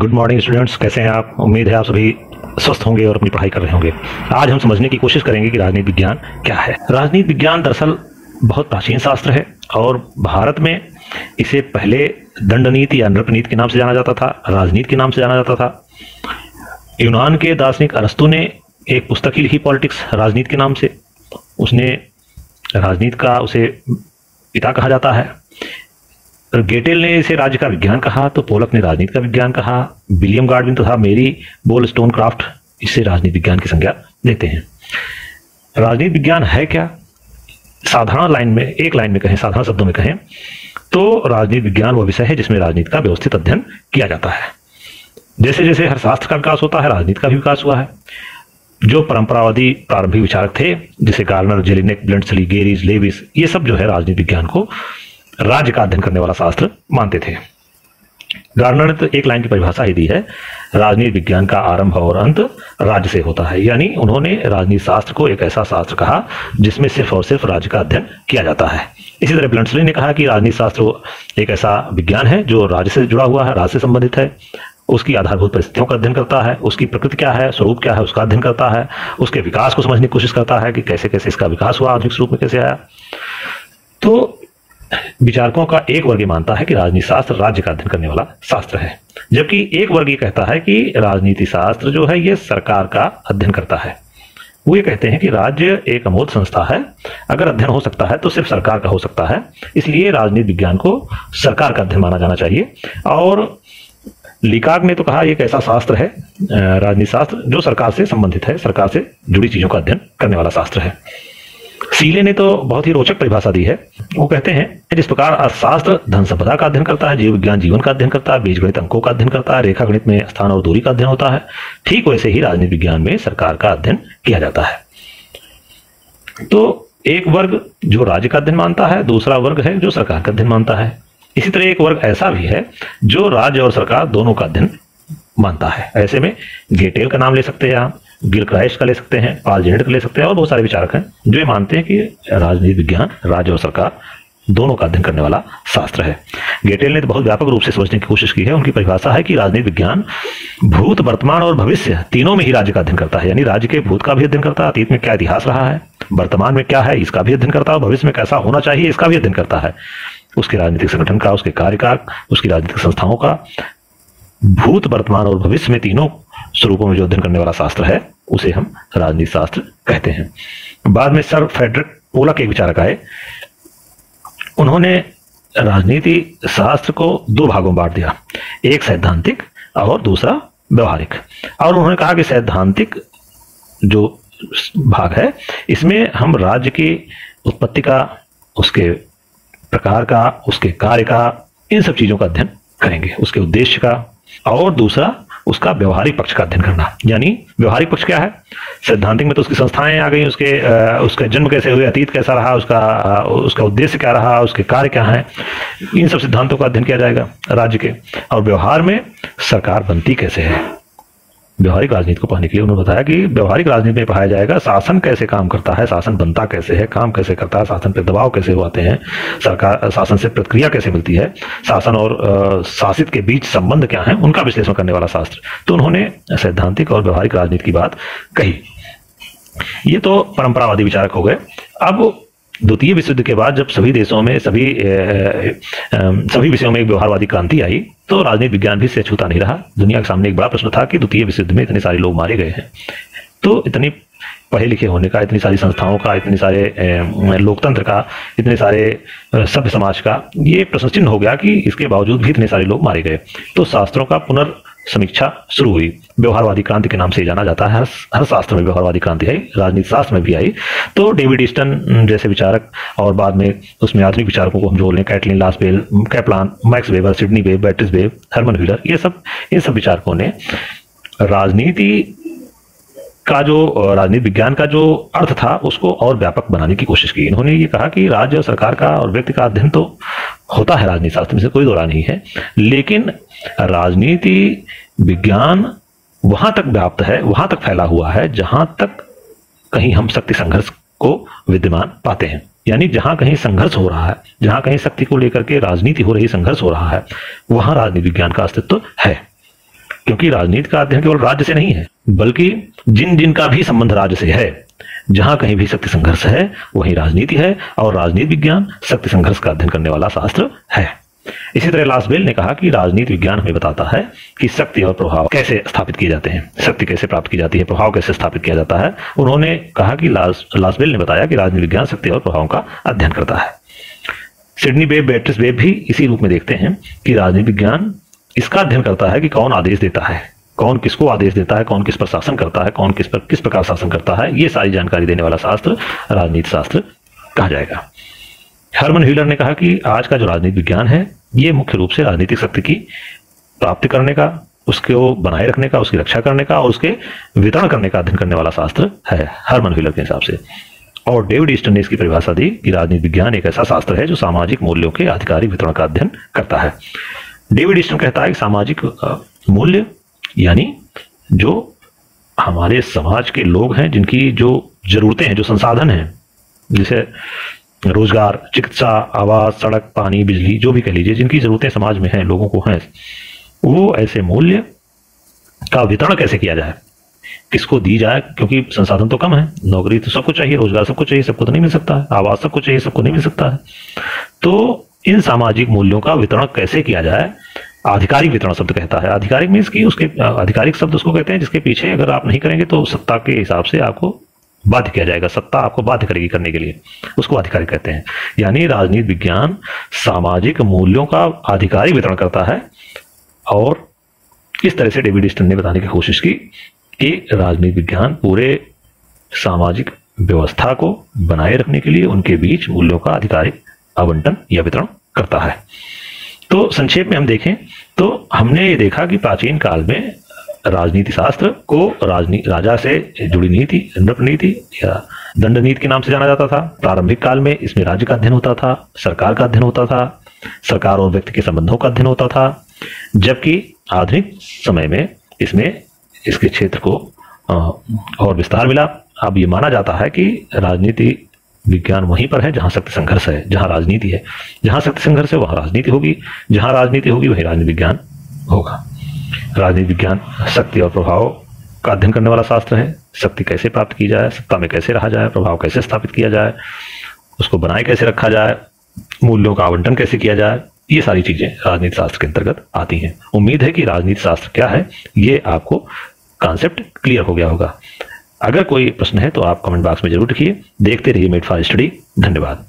Good morning students, कैसे हैं आप। उम्मीद है आप सभी स्वस्थ होंगे और अपनी पढ़ाई कर रहे होंगे। आज हम समझने की कोशिश करेंगे कि राजनीति विज्ञान क्या है। राजनीति विज्ञान दरअसल बहुत प्राचीन शास्त्र है और भारत में इसे पहले दंड नीति या नृपनीति के नाम से जाना जाता था, राजनीति के नाम से जाना जाता था। यूनान के दार्शनिक अरस्तु ने एक पुस्तक ही लिखी पॉलिटिक्स, राजनीति के नाम से। उसने राजनीति का उसे पिता कहा जाता है। गेटेल ने इसे राज्य का विज्ञान कहा, तो पोलक ने राजनीति का विज्ञान कहा। विलियम गाडविन तथा मेरी वोलस्टोनक्राफ्ट इसे राजनीति विज्ञान की संज्ञा देते हैं। राजनीति विज्ञान है क्या? साधारण लाइन में, एक लाइन में कहें, साधारण शब्दों में कहें तो राजनीति विज्ञान वह विषय है जिसमें राजनीति का व्यवस्थित अध्ययन किया जाता है। जैसे जैसे हर शास्त्र का विकास होता है, राजनीति का भी विकास हुआ है। जो परंपरावादी प्रारंभिक विचारक थे, जैसे गार्नर, जेलिनेक, ब्लंट्सली, गेरिस, लेविस, ये सब जो है राजनीति विज्ञान को राज्य का अध्ययन करने वाला शास्त्र मानते थे। गार्नर ने तो एक लाइन की परिभाषा ही दी है, राजनीति विज्ञान का आरंभ और अंत राज्य से होता है। यानी उन्होंने राजनीति शास्त्र को एक ऐसा शास्त्र कहा जिसमें सिर्फ और सिर्फ राज्य का अध्ययन किया जाता है। इसी तरह ब्लंट्सली ने कहा कि राजनीति शास्त्र एक ऐसा विज्ञान है जो राज्य से जुड़ा हुआ है, राज्य से संबंधित है, उसकी आधारभूत परिस्थितियों का अध्ययन करता है, उसकी प्रकृति क्या है, स्वरूप क्या है, उसका अध्ययन करता है, उसके विकास को समझने की कोशिश करता है कि कैसे कैसे इसका विकास हुआ, आधुनिक स्वरूप में कैसे आया। तो विचारकों का एक वर्ग मानता है कि राजनीति शास्त्र राज्य का अध्ययन करने वाला शास्त्र है, जबकि एक वर्ग ये कहता है कि राजनीति शास्त्र जो है ये सरकार का अध्ययन करता है। वो ये कहते हैं कि राज्य एक अमूर्त संस्था है, अगर अध्ययन हो सकता है तो सिर्फ सरकार का हो सकता है, इसलिए राजनीति विज्ञान को सरकार का अध्ययन माना जाना चाहिए। और लिकाग ने तो कहा एक ऐसा शास्त्र है राजनीति शास्त्र जो सरकार से संबंधित है, सरकार से जुड़ी चीजों का अध्ययन करने वाला शास्त्र है। सीले ने तो बहुत ही रोचक परिभाषा दी है। वो कहते हैं जिस प्रकार अर्थशास्त्र धन संपदा का अध्ययन करता है, जीव विज्ञान जीवन का अध्ययन करता है, बीजगणित अंकों का अध्ययन करता है, रेखा गणित में स्थान और दूरी का अध्ययन होता है, ठीक वैसे ही राजनीति विज्ञान में सरकार का अध्ययन किया जाता है। तो एक वर्ग जो राज्य का अध्ययन मानता है, दूसरा वर्ग है जो सरकार का अध्ययन मानता है। इसी तरह एक वर्ग ऐसा भी है जो राज्य और सरकार दोनों का अध्ययन मानता है। ऐसे में गेटेल का नाम ले सकते हैं आप, गिलक्राइस्ट का ले सकते हैं, पाल जेनेट का ले सकते हैं, और बहुत सारे विचारक हैं जो ये मानते हैं कि राजनीति विज्ञान राज्य और सरकार दोनों का अध्ययन करने वाला शास्त्र है। गेटेल ने तो बहुत व्यापक रूप से सोचने की कोशिश की है। उनकी परिभाषा है कि राजनीति विज्ञान भूत, वर्तमान और भविष्य तीनों में ही राज्य का अध्ययन करता है। यानी राज्य के भूत का भी अध्ययन करता है, अतीत में क्या इतिहास रहा है, वर्तमान में क्या है इसका भी अध्ययन करता है, और भविष्य में कैसा होना चाहिए इसका भी अध्ययन करता है। उसके राजनीतिक संगठन का, उसके कार्य का, उसकी राजनीतिक संस्थाओं का, भूत, वर्तमान और भविष्य में तीनों स्वरूपों में जो अध्ययन करने वाला शास्त्र है उसे हम राजनीति शास्त्र कहते हैं। बाद में सर फ्रेडरिक पोलक एक विचारक आए। उन्होंने राजनीति शास्त्र को दो भागों में बांट दिया, एक सैद्धांतिक और दूसरा व्यवहारिक। और उन्होंने कहा कि सैद्धांतिक जो भाग है इसमें हम राज्य की उत्पत्ति का, उसके प्रकार का, उसके कार्य का, इन सब चीजों का अध्ययन करेंगे, उसके उद्देश्य का। और दूसरा उसका व्यवहारिक पक्ष का अध्ययन करना। यानी व्यवहारिक पक्ष क्या है? सैद्धांतिक में तो उसकी संस्थाएं आ गई, उसके जन्म कैसे हुए, अतीत कैसा रहा, उसका उद्देश्य क्या रहा, उसके कार्य क्या हैं, इन सब सिद्धांतों का अध्ययन किया जाएगा राज्य के। और व्यवहार में सरकार बनती कैसे है, व्यवहारिक राजनीति को पढ़ने के लिए उन्होंने बताया कि व्यवहारिक राजनीति में पढ़ाया जाएगा शासन कैसे काम करता है, शासन बनता कैसे है, काम कैसे करता है, शासन पर दबाव कैसे होते हैं, सरकार शासन से प्रतिक्रिया कैसे मिलती है, शासन और शासित के बीच संबंध क्या है, उनका विश्लेषण करने वाला शास्त्र। तो उन्होंने सैद्धांतिक और व्यवहारिक राजनीति की बात कही। ये तो परंपरावादी विचारक हो गए। अब द्वितीय विश्व युद्ध के बाद जब सभी देशों में सभी विषयों में एक व्यवहारवादी क्रांति आई तो राजनीति विज्ञान भी इससे छूता नहीं रहा। दुनिया के सामने एक बड़ा प्रश्न था कि द्वितीय विश्व युद्ध में इतने सारे लोग मारे गए हैं, तो इतनी पढ़े लिखे होने का, इतनी सारी संस्थाओं का, इतने सारे लोकतंत्र का, इतने सारे सभ्य समाज का ये प्रश्न चिन्ह हो गया कि इसके बावजूद भी इतने सारे लोग मारे गए। तो शास्त्रों का पुनर्समीक्षा शुरू हुई। व्यवहारवादी क्रांति के नाम से जाना जाता है। हर शास्त्र में व्यवहारवादी क्रांति आई, राजनीति शास्त्र में भी आई। तो डेविड ईस्टन जैसे विचारक और बाद में उसमें आधुनिक विचारकों को हम जोड़ लें, Catlin Lasswell, Kaplan, Max Weber, Sidney Webb, Beatrice Webb, Herman Wheeler, इन सब विचारकों ने राजनीति विज्ञान का जो अर्थ था उसको और व्यापक बनाने की कोशिश की। इन्होंने ये कहा कि राज्य और सरकार का और व्यक्ति का अध्ययन तो होता है राजनीति शास्त्र में, से कोई दो राय नहीं है, लेकिन राजनीति विज्ञान वहां तक व्याप्त है, वहां तक फैला हुआ है जहां तक कहीं हम शक्ति संघर्ष को विद्यमान पाते हैं। यानी जहां कहीं संघर्ष हो रहा है, जहां कहीं शक्ति को लेकर के राजनीति हो रही, संघर्ष हो रहा है, वहां राजनीति विज्ञान का अस्तित्व है। क्योंकि राजनीति का अध्ययन केवल राज्य से नहीं है, बल्कि जिन जिन का भी संबंध राज्य से है, जहां कहीं भी शक्ति संघर्ष है वहीं राजनीति है, और राजनीति विज्ञान शक्ति संघर्ष का अध्ययन करने वाला शास्त्र है। इसी तरह लासबेल ने कहा कि राजनीति विज्ञान हमें बताता है कि शक्ति और प्रभाव कैसे स्थापित किए जाते हैं, शक्ति कैसे प्राप्त की जाती है, प्रभाव कैसे स्थापित किया जाता है। उन्होंने कहा कि लासबेल ने बताया कि राजनीति विज्ञान शक्ति और प्रभाव का अध्ययन करता है। सिडनी वेब, बेट्रिस वेब भी इसी रूप में देखते हैं कि राजनीति विज्ञान इसका अध्ययन करता है कि कौन आदेश देता है, कौन किसको आदेश देता है, कौन किस पर शासन करता है, कौन किस पर किस प्रकार शासन करता है। ये सारी जानकारी देने वाला शास्त्र राजनीति शास्त्र कहा जाएगा। हरमन व्हीलर ने कहा कि आज का जो राजनीति विज्ञान है ये मुख्य रूप से राजनीतिक शक्ति की प्राप्ति करने का, उसको बनाए रखने का, उसकी रक्षा करने का और उसके वितरण करने का अध्ययन करने वाला शास्त्र है, हरमन व्हीलर के हिसाब से। और डेविड ईस्टन ने इसकी परिभाषा दी कि राजनीति विज्ञान एक ऐसा शास्त्र है जो सामाजिक मूल्यों के आधिकारिक वितरण का अध्ययन करता है। डेविड ईस्टन कहता है कि सामाजिक मूल्य यानी जो हमारे समाज के लोग हैं, जिनकी जो जरूरतें हैं, जो संसाधन हैं, जैसे रोजगार, चिकित्सा, आवास, सड़क, पानी, बिजली, जो भी कह लीजिए, जिनकी जरूरतें समाज में हैं, लोगों को हैं, वो ऐसे मूल्य का वितरण कैसे किया जाए, किसको दी जाए, क्योंकि संसाधन तो कम है, नौकरी तो सबको चाहिए, रोजगार सबको चाहिए, सबको तो नहीं मिल सकता है, आवास सबको चाहिए, सबको नहीं मिल सकता है। तो इन सामाजिक मूल्यों का वितरण कैसे किया जाए, आधिकारिक वितरण शब्द कहता है। आधिकारिक मीन्स कि उसके आधिकारिक शब्द उसको कहते हैं जिसके पीछे अगर आप नहीं करेंगे तो सत्ता के हिसाब से आपको बाध्य किया जाएगा, सत्ता आपको बाध्य करेगी करने के लिए, उसको आधिकारिक कहते हैं। यानी राजनीति विज्ञान सामाजिक मूल्यों का आधिकारिक वितरण करता है। और इस तरह से डेविड ईस्टन ने बताने की कोशिश की कि राजनीति विज्ञान पूरे सामाजिक व्यवस्था को बनाए रखने के लिए उनके बीच मूल्यों का आधिकारिक आवंटन या वितरण करता है। तो संक्षेप में हम देखें तो हमने ये देखा कि प्राचीन काल में राजनीति शास्त्र को राजा से जुड़ी नीति, नृप-नीति या दंड नीति के नाम से जाना जाता था। प्रारंभिक काल में इसमें राज्य का अध्ययन होता था, सरकार का अध्ययन होता था, सरकार और व्यक्ति के संबंधों का अध्ययन होता था। जबकि आधुनिक समय में इसमें इसके क्षेत्र को और विस्तार मिला। अब ये माना जाता है कि राजनीति विज्ञान वहीं पर है जहां शक्ति संघर्ष है, जहां राजनीति है। जहां शक्ति संघर्ष है वहां राजनीति होगी, जहां राजनीति होगी वहीं राजनीति विज्ञान होगा। राजनीति विज्ञान शक्ति और प्रभाव का अध्ययन करने वाला शास्त्र है। शक्ति कैसे प्राप्त की जाए, सत्ता में कैसे रहा जाए, प्रभाव कैसे स्थापित किया जाए, उसको बनाए कैसे रखा जाए, मूल्यों का आवंटन कैसे किया जाए, ये सारी चीजें राजनीति शास्त्र के अंतर्गत आती हैं। उम्मीद है कि राजनीति शास्त्र क्या है ये आपको कॉन्सेप्ट क्लियर हो गया होगा। अगर कोई प्रश्न है तो आप कमेंट बॉक्स में जरूर लिखिए। देखते रहिए मेड फॉर स्टडी। धन्यवाद।